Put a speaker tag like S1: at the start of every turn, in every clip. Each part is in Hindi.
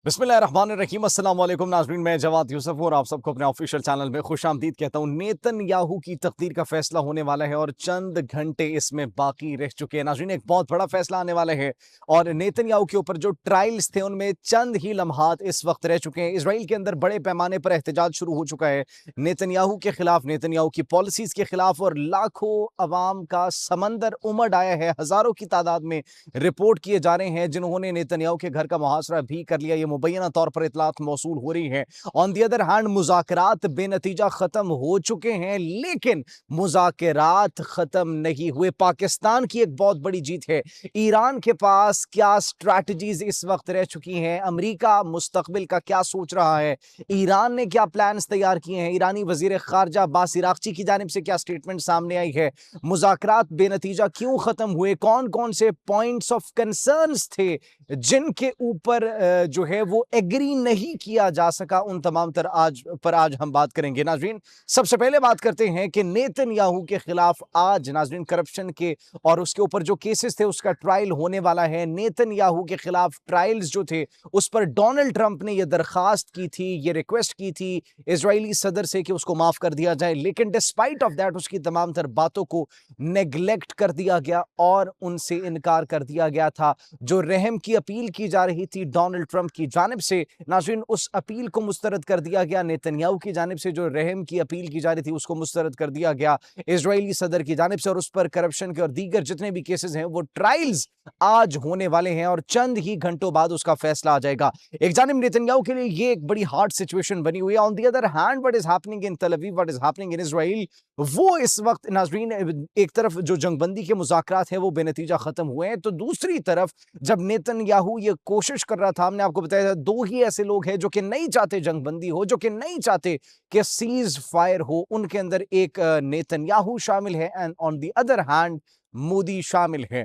S1: बिस्मिल्लाहिर्रहमानिर्रहीम अस्सलाम वालेकुम नाज़रीन, मैं जवाद यूसुफ और आप सबको अपने ऑफिशियल चैनल में खुशामदीद कहता हूँ। नेतन्याहू की तकदीर का फैसला होने वाला है और चंद घंटे इसमें बाकी रह चुके हैं। नाज़रीन, एक बहुत बड़ा फैसला आने वाला है और नेतन्याहू के ऊपर जो ट्रायल्स थे उनमें चंद ही लम्हात इस वक्त रह चुके हैं। इसराइल के अंदर बड़े पैमाने पर एहतजाज शुरू हो चुका है नेतन्याहू के खिलाफ, नेतन्याहू की पॉलिसीज के खिलाफ, और लाखों अवाम का समंदर उमड़ आया है। हजारों की तादाद में रिपोर्ट किए जा रहे हैं जिन्होंने नेतन्याहू के घर का मुहासरा भी कर लिया। ये मुबैना तौर पर इतलात मौसूल हो रही है। ऑन दी अदर हैंड, मुज़ाकरात बेनतीजा खत्म हो चुके हैं, लेकिन मुज़ाकरात खत्म नहीं हुए। पाकिस्तान की एक बहुत बड़ी जीत है। ईरान के पास क्या स्ट्रैटेजीज इस वक्त रह चुकी हैं, अमेरिका मुस्तकबिल का क्या सोच रहा है, ईरान ने क्या प्लान्स तैयार किए हैं, ईरानी वजीर खारजा अब्बास इराक्ची की जानिब से क्या स्टेटमेंट सामने आई है, मुज़ाकरात बेनतीजा क्यों खत्म हुए, कौन कौन से पॉइंट्स ऑफ कंसर्न्स थे जिनके ऊपर जो है वो एग्री नहीं किया जा सका, उन तमाम तर आज हम बात करेंगे। नाजरीन, सबसे पहले बात करते हैं कि नेतन्याहू के खिलाफ आज नाजरीन करप्शन के और उसके ऊपर जो केसेस थे उसका ट्रायल होने वाला है। नेतन्याहू के खिलाफ ट्रायल्स जो थे उस पर डोनाल्ड ट्रंप ने यह दरखास्त की थी, ये रिक्वेस्ट की थी इजरायली सदर से कि उसको माफ कर दिया जाए, लेकिन डिस्पाइट ऑफ दैट उसकी तमाम तर बातों को नेग्लेक्ट कर दिया गया और उनसे इनकार कर दिया गया था। जो रहम की अपील की जा रही थी डोनाल्ड ट्रंप की जानिब से, नाज़रीन उस अपील को मुस्तरद कर दिया गया। नेतन्याहू की जानिब से जो रहम की अपील की जा रही थी उसको मुस्तरद कर दिया गया इजरायली सदर की जानिब से, और उस पर करप्शन के और दीगर जितने भी केसेस हैं वो ट्रायल्स आज होने वाले हैं और चंद ही घंटों बाद उसका फैसला आ जाएगा। एक जानिब नेतन्याहू के लिए ये एक बड़ी हार्ड सिचुएशन बनी हुई है। On the other hand, what is happening in Tel Aviv, what is happening in Israel, वो इस वक्त नाजरीन एक तरफ जो जंगबंदी के मुज़ाकरात हैं वो बेनतीजा खत्म हुए हैं, तो दूसरी तरफ जब नेतन्याहू ये कोशिश कर रहा था, हमने आपको बताया था, दो ही ऐसे लोग हैं जो कि नहीं चाहते जंगबंदी हो, जो कि नहीं चाहते कि सीज फायर हो, उनके अंदर एक नेतन्याहू शामिल है and on the other hand Modi शामिल है।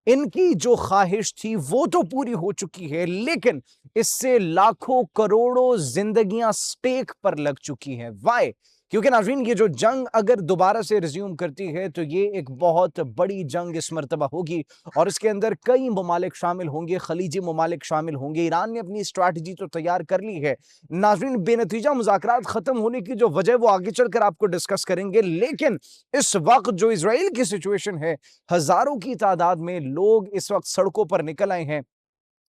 S1: इनकी जो ख्वाहिश थी वो तो पूरी हो चुकी है, लेकिन इससे लाखों करोड़ों जिंदगियां स्टेक पर लग चुकी हैं। वाई? क्योंकि नाज़रीन ये जो जंग अगर दोबारा से रिज्यूम करती है तो ये एक बहुत बड़ी जंग इस मर्तबा होगी और इसके अंदर कई ममालिक शामिल होंगे, खलीजी ममालिक शामिल होंगे। ईरान ने अपनी स्ट्रैटेजी तो तैयार कर ली है। नाज़रीन, बेनतीजा मुज़ाकरात खत्म होने की जो वजह वो आगे चलकर आपको डिस्कस करेंगे, लेकिन इस वक्त जो इसराइल की सिचुएशन है, हजारों की तादाद में लोग इस वक्त सड़कों पर निकल आए हैं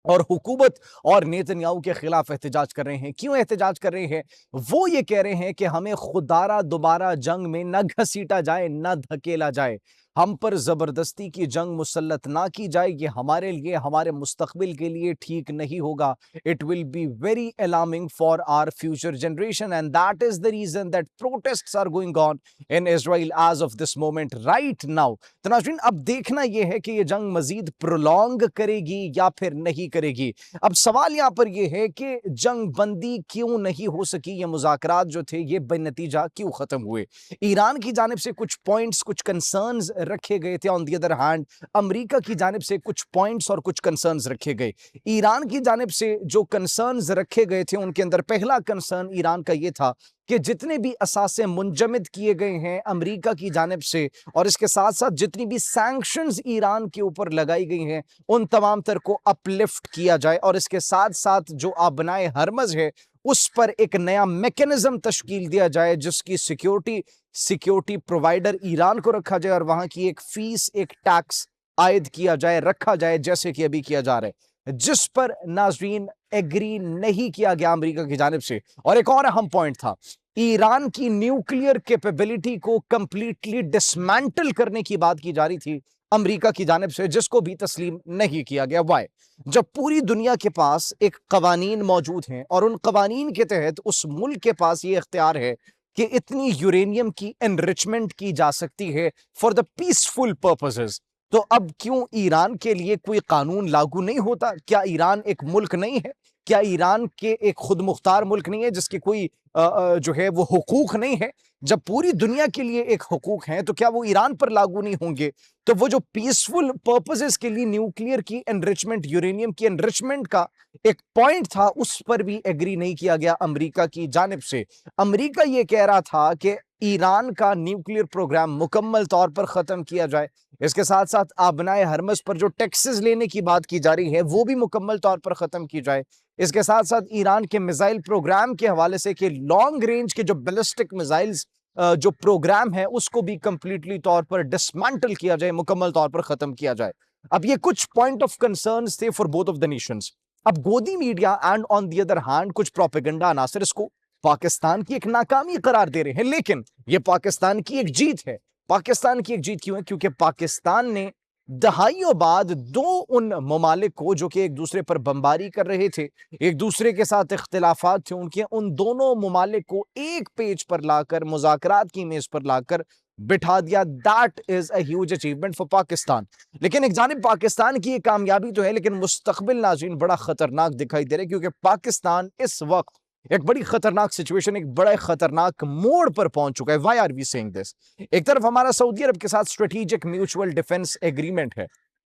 S1: और हुकूमत और नेतन्याहू के खिलाफ एहतजाज कर रहे हैं। क्यों एहतजाज कर रहे हैं? वो ये कह रहे हैं कि हमें खुदारा दोबारा जंग में न घसीटा जाए, न धकेला जाए, हम पर जबरदस्ती की जंग मुसल्लत ना की जाए। ये हमारे लिए, हमारे मुस्तकबिल के लिए ठीक नहीं होगा। It will be very alarming for our future generation and that is the reason that protests are going on in Israel as of this moment right now. तो नाज़रीन, अब देखना यह है कि ये जंग मजीद प्रोलॉन्ग करेगी या फिर नहीं करेगी। अब सवाल यहां पर यह है कि जंग बंदी क्यों नहीं हो सकी, ये मुज़ाकरात जो थे ये बेनतीजा क्यों खत्म हुए। ईरान की जानिब से कुछ पॉइंट्स, कुछ कंसर्न्स रखे गए थे। On the other hand, America की जानिब से कुछ पॉइंट्स और कुछ कंसर्न्स रखे गए। ईरान की जानिब से जो कंसर्न्स रखे गए थे उनके अंदर पहला कंसर्न ईरान का यह था कि जितने भी असासे मुंजमद किए गए हैं अमेरिका की जानिब से और इसके साथ साथ जितनी भी सैंक्शंस ईरान के ऊपर लगाई गई हैं उन तमाम तर को अपलिफ्ट किया जाए और इसके साथ साथ जो आबनाए हरमज है उस पर एक नया मैकेनिज्म तश्कील दिया जाए जिसकी सिक्योरिटी प्रोवाइडर ईरान को रखा जाए और वहां की एक फीस, एक टैक्स आयद किया जाए, रखा जाए, जैसे कि अभी किया जा रहा है, जिस पर नाजरीन एग्री नहीं किया गया अमेरिका की जानिब से। और एक और अहम पॉइंट था, ईरान की न्यूक्लियर कैपेबिलिटी को कंप्लीटली डिसमेंटल करने की बात की जा रही थी अमेरिका की जानिब से, जिसको भी तस्लीम नहीं किया गया। वाई? जब पूरी दुनिया के पास एक कवानीन मौजूद हैं और उन कवानीन के तहत उस मुल्क के पास ये इख्तियार है कि इतनी यूरेनियम की एनरिचमेंट की जा सकती है फॉर द पीसफुल पर्पसेस, तो अब क्यों ईरान के लिए कोई कानून लागू नहीं होता? क्या ईरान एक मुल्क नहीं है? क्या ईरान के एक खुद मुख्तार मुल्क नहीं है जिसके कोई जो है वो हुकूक नहीं है? जब पूरी दुनिया के लिए एक हुकूक हैं तो क्या वो ईरान पर लागू नहीं होंगे? तो वो जो पीसफुल पर्पसेस के लिए न्यूक्लियर की एनरिचमेंट, यूरेनियम की एनरिचमेंट का एक पॉइंट था, उस पर भी एग्री नहीं किया गया अमेरिका की जानिब से। अमेरिका ये कह रहा था कि ईरान का न्यूक्लियर प्रोग्राम मुकम्मल तौर पर खत्म किया जाए। इसके साथ साथ आबनाए हरमस पर जो टैक्सेस लेने की बात की जा रही है वो भी मुकम्मल तौर पर खत्म की जाए। इसके साथ साथ ईरान के मिसाइल प्रोग्राम के हवाले से कि लॉन्ग रेंज के जो बैलिस्टिक मिसाइल्स जो प्रोग्राम है उसको भी कंप्लीटली तौर पर डिसमेंटल किया जाए, मुकम्मल तौर पर खत्म किया जाए। अब ये कुछ पॉइंट ऑफ कंसर्न्स थे for both of the Nations. अब गोदी media and on the other hand कुछ प्रोपेगेंडा अनासर इसको पाकिस्तान की एक नाकामी करार दे रहे हैं, लेकिन ये पाकिस्तान की एक जीत है। पाकिस्तान की एक जीत क्यों है? क्योंकि पाकिस्तान ने दहाइयों बाद दो उन ममालिक को जो कि एक दूसरे पर बमबारी कर रहे थे, एक दूसरे के साथ इख्तिलाफात थे उनके, उन दोनों ममालिक को एक पेज पर लाकर, मुज़ाकरात की मेज पर लाकर बिठा दिया। That is a huge achievement for Pakistan. लेकिन एक जानिब पाकिस्तान की ये कामयाबी तो है, लेकिन मुस्तकबिल नाज़रीन बड़ा खतरनाक दिखाई दे रहा है, क्योंकि पाकिस्तान इस वक्त एक बड़ी खतरनाक सिचुएशन, एक बड़ा खतरनाक मोड़ पर पहुंच चुका है। Why are we saying this? एक तरफ हमारा सऊदी अरब के साथ स्ट्रेटेजिक म्यूचुअल डिफेंस एग्रीमेंट है,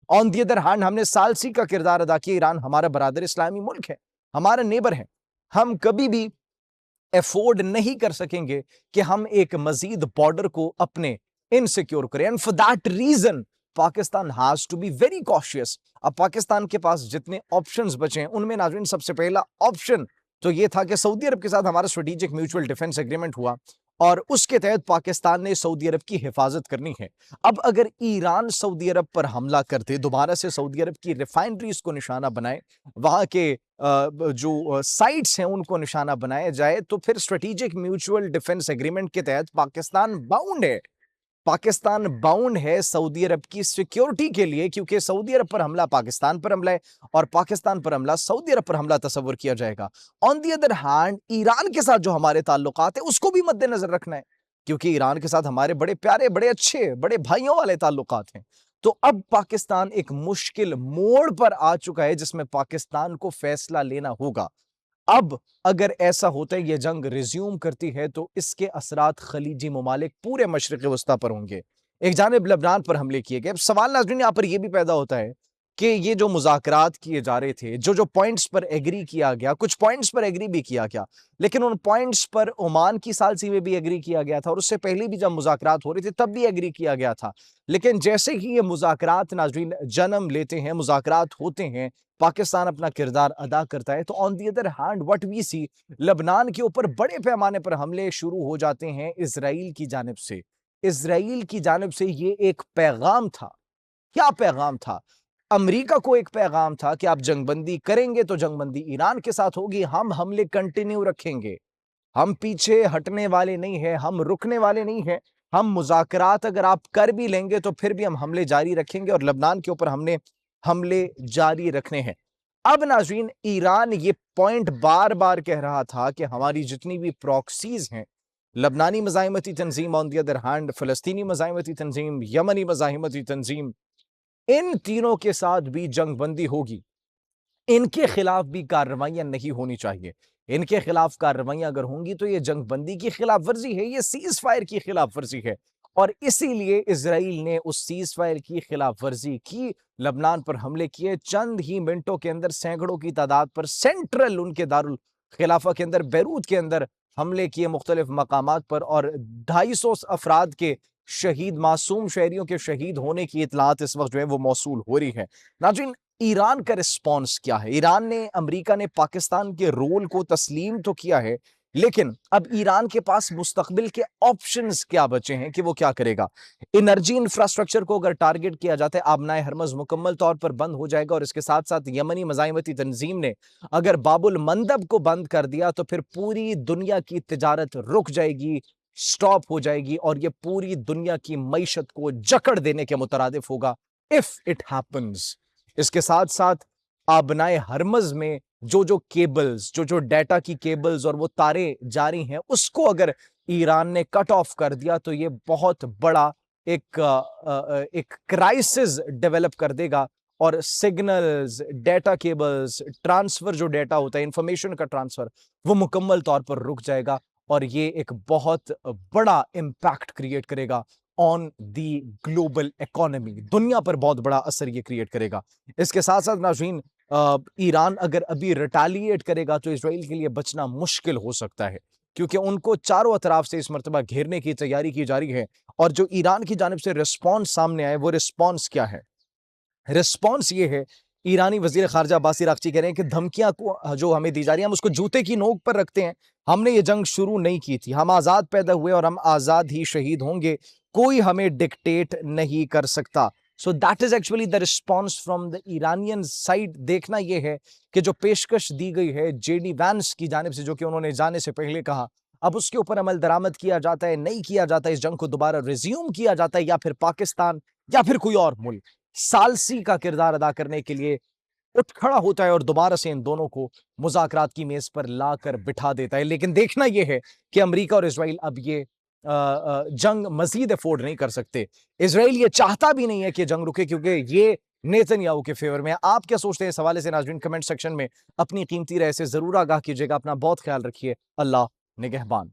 S1: ऑन दी अदर हैंड हमने सालसी का किरदार अदा किया। ईरान हमारा बरादर इस्लामी मुल्क है, हमारा नेबर है। हम कभी भी अफोर्ड नहीं कर सकेंगे कि हम एक मजीद बॉर्डर को अपने इनसिक्योर करें, and for that reason Pakistan has to be very cautious. अब पाकिस्तान के पास जितने ऑप्शंस बचे हैं उनमें नाज़रीन सबसे पहला ऑप्शन तो ये था कि सऊदी अरब के साथ हमारा स्ट्रेटेजिक म्यूचुअल डिफेंस एग्रीमेंट हुआ और उसके तहत पाकिस्तान ने सऊदी अरब की हिफाजत करनी है। अब अगर ईरान सऊदी अरब पर हमला करते, दोबारा से सऊदी अरब की रिफाइनरीज को निशाना बनाए, वहां के जो साइट्स हैं उनको निशाना बनाया जाए, तो फिर स्ट्रेटेजिक म्यूचुअल डिफेंस एग्रीमेंट के तहत पाकिस्तान बाउंड है। पाकिस्तान बाउंड है सऊदी अरब की सिक्योरिटी के लिए, क्योंकि सऊदी अरब पर हमला पाकिस्तान पर हमला है और पाकिस्तान पर हमला सऊदी अरब पर हमला तस्वर किया जाएगा। On the other hand Iran के साथ जो हमारे ताल्लुकात है उसको भी मद्देनजर रखना है, क्योंकि ईरान के साथ हमारे बड़े प्यारे, बड़े अच्छे, बड़े भाइयों वाले ताल्लुकात हैं। तो अब पाकिस्तान एक मुश्किल मोड़ पर आ चुका है जिसमें पाकिस्तान को फैसला लेना होगा। अब अगर ऐसा होता है, ये जंग रिज्यूम करती है, तो इसके असरात खलीजी ममालिक पूरे मशरिक़ वस्ता पर होंगे। एक जानिब लबनान पर हमले किए गए। अब सवाल नाज़रीन यहाँ पर यह भी पैदा होता है कि ये जो मुज़ाकरात किए जा रहे थे, जो जो पॉइंट्स पर एग्री किया गया, कुछ पॉइंट्स पर एग्री भी किया गया, लेकिन उन पॉइंट्स पर ओमान की सालसी में भी एग्री किया गया था और उससे पहले भी जब मुज़ाकरात हो रहे थे तब भी एग्री किया गया था। लेकिन जैसे ही ये मुज़ाकरात नाज़रीन जन्म लेते हैं, मुज़ाकरात होते हैं, पाकिस्तान अपना किरदार अदा करता है, तो on the other hand what we see, लबनान के ऊपर बड़े पैमाने पर हमले शुरू हो जाते हैं इजराइल की जानिब से। इजराइल की जानिब से ये एक पैगाम था। क्या पैगाम था? अमेरिका को एक पैगाम था कि आप जंगबंदी करेंगे तो जंगबंदी ईरान के साथ होगी, हम हमले कंटिन्यू रखेंगे, हम पीछे हटने वाले नहीं है, हम रुकने वाले नहीं है। हम मुज़ाकरात अगर आप कर भी लेंगे तो फिर भी हम हमले जारी रखेंगे और लबनान के ऊपर हमने हमले जारी रखने हैं। अब नाज़रीन ईरान ये पॉइंट बार बार कह रहा था कि हमारी जितनी भी प्रॉक्सीज हैं, लबनानी मज़ाहिमती तंजीम, ऑन दी अदर हैंड फ़लस्तीनी मज़ाहिमती तंजीम, यमनी मज़ाहिमती तंजीम, इन तीनों के साथ भी जंगबंदी होगी। इनके खिलाफ भी कार्रवाइयां नहीं होनी चाहिए। इनके खिलाफ कार्रवाइयां अगर होंगी तो ये जंगबंदी की खिलाफ वर्जी है, ये सीज फायर की खिलाफ वर्जी है। और इसीलिए इजराइल ने उस सीज फायर की खिलाफ वर्जी की, लबनान पर हमले किए। चंद ही मिनटों के अंदर सैकड़ों की तादाद पर सेंट्रल उनके दारुल खिलाफा के अंदर, बैरूत के अंदर हमले किए मुख्तलिफ मकामात पर, और 250 अफराद के शहीद, मासूम शहरियों के शहीद होने की इतलात इस वक्त जो है वो मौसूल हो रही है। नाज़रीन ईरान का रिस्पॉन्स क्या है? ईरान ने, अमेरिका ने पाकिस्तान के रोल को तस्लीम तो किया है, लेकिन अब ईरान के पास मुस्तकबिल के ऑप्शंस क्या बचे हैं कि वो क्या करेगा? एनर्जी इंफ्रास्ट्रक्चर को अगर टारगेट किया जाता है, आबनाए हरमज मुकम्मल तौर पर बंद हो जाएगा और इसके साथ साथ यमनी मज़ाहिमती तंजीम ने अगर बाबुल मंदब को बंद कर दिया तो फिर पूरी दुनिया की तिजारत रुक जाएगी, स्टॉप हो जाएगी और ये पूरी दुनिया की मईशत को जकड़ देने के मुतरादिफ होगा इफ इट हैपन्स। इसके साथ साथ आबनाए हरमज में जो जो केबल्स, जो जो डेटा की केबल्स और वो तारे जारी हैं, उसको अगर ईरान ने कट ऑफ कर दिया तो ये बहुत बड़ा एक क्राइसिस डेवलप कर देगा और सिग्नल्स, डेटा केबल्स, ट्रांसफर जो डेटा होता है, इंफॉर्मेशन का ट्रांसफर, वो मुकम्मल तौर पर रुक जाएगा और ये एक बहुत बड़ा इंपैक्ट क्रिएट करेगा ऑन दी ग्लोबल इकोनॉमी। दुनिया पर बहुत बड़ा असर ये क्रिएट करेगा। इसके साथ साथ नाज़रीन ईरान अगर अभी रिटेलिएट करेगा तो इजराइल के लिए बचना मुश्किल हो सकता है, क्योंकि उनको चारों अतराफ से इस मर्तबा घेरने की तैयारी की जा रही है। और जो ईरान की जानिब से रिस्पॉन्स सामने आए, वो रिस्पॉन्स क्या है? रिस्पॉन्स ये है, ईरानी वजीर खारजा अब्बास अरागची कह रहे हैं कि धमकियां को जो हमें दी जा रही है, हम उसको जूते की नोक पर रखते हैं। हमने ये जंग शुरू नहीं की थी, हम आजाद पैदा हुए और हम आजाद ही शहीद होंगे। कोई हमें डिक्टेट नहीं कर सकता। So that is actually the response from the Iranian side. देखना यह है कि जो पेशकश दी गई है जेडी वैंस की जानिब से, जो कि उन्होंने जाने से पहले कहा, अब उसके ऊपर अमल दरामद किया जाता है, नहीं किया जाता, इस जंग को दोबारा रिज्यूम किया जाता है, या फिर पाकिस्तान या फिर कोई और मुल्क सालसी का किरदार अदा करने के लिए उठ खड़ा होता है और दोबारा से इन दोनों को मुज़ाकरात की मेज पर लाकर बिठा देता है। लेकिन देखना यह है कि अमेरिका और इजराइल अब ये जंग मजीद अफोर्ड नहीं कर सकते। इजराइल ये चाहता भी नहीं है कि जंग रुके, क्योंकि ये नेतन्याहू के फेवर में है। आप क्या सोचते हैं इस हवाले से? नाज़रीन कमेंट सेक्शन में अपनी कीमती राय से जरूर आगाह कीजिएगा। अपना बहुत ख्याल रखिए। अल्लाह निगहबान।